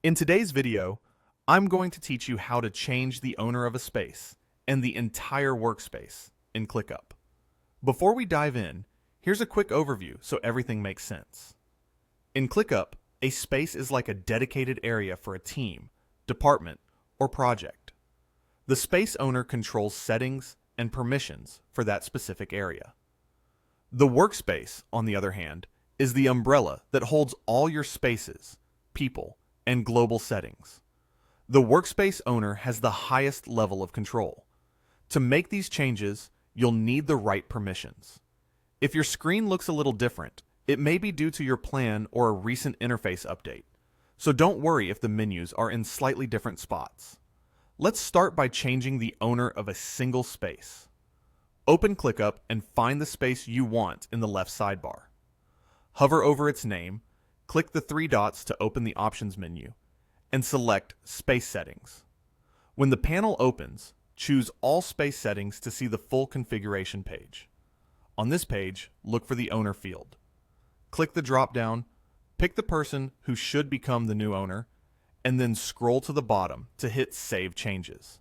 In today's video, I'm going to teach you how to change the owner of a space and the entire workspace in ClickUp. Before we dive in, here's a quick overview so everything makes sense. In ClickUp, a space is like a dedicated area for a team, department, or project. The space owner controls settings and permissions for that specific area. The workspace, on the other hand, is the umbrella that holds all your spaces, people, and global settings. The workspace owner has the highest level of control. To make these changes, you'll need the right permissions. If your screen looks a little different, it may be due to your plan or a recent interface update. So don't worry if the menus are in slightly different spots. Let's start by changing the owner of a single space. Open ClickUp and find the space you want in the left sidebar. Hover over its name, click the three dots to open the options menu, and select Space Settings. When the panel opens, choose All Space Settings to see the full configuration page. On this page, look for the Owner field. Click the drop-down, pick the person who should become the new owner, and then scroll to the bottom to hit Save Changes.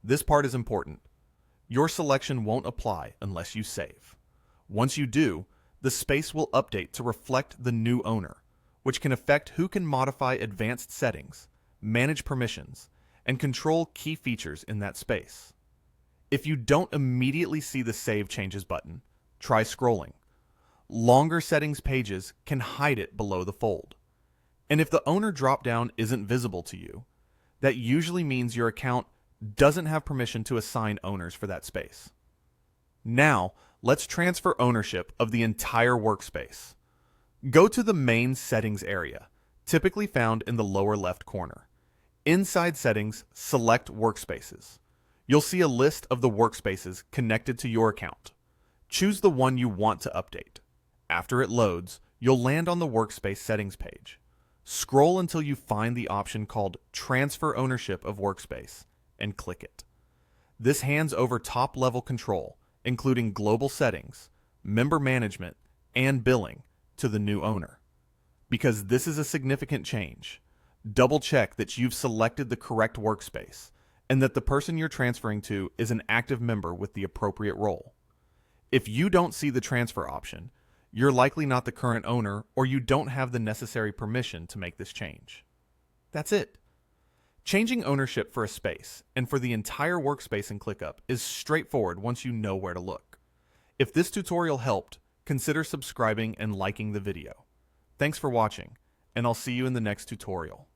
This part is important. Your selection won't apply unless you save. Once you do, the space will update to reflect the new owner, which can affect who can modify advanced settings, manage permissions, and control key features in that space. If you don't immediately see the Save Changes button, try scrolling. Longer settings pages can hide it below the fold. And if the owner dropdown isn't visible to you, that usually means your account doesn't have permission to assign owners for that space. Now, let's transfer ownership of the entire workspace. Go to the main settings area, typically found in the lower left corner. Inside settings, select workspaces. You'll see a list of the workspaces connected to your account. Choose the one you want to update. After it loads, you'll land on the workspace settings page. Scroll until you find the option called Transfer Ownership of Workspace and click it. This hands over top-level control, including global settings, member management, and billing, to the new owner. Because this is a significant change, double check that you've selected the correct workspace and that the person you're transferring to is an active member with the appropriate role. If you don't see the transfer option, you're likely not the current owner or you don't have the necessary permission to make this change. That's it. Changing ownership for a space and for the entire workspace in ClickUp is straightforward once you know where to look. If this tutorial helped, consider subscribing and liking the video. Thanks for watching, and I'll see you in the next tutorial.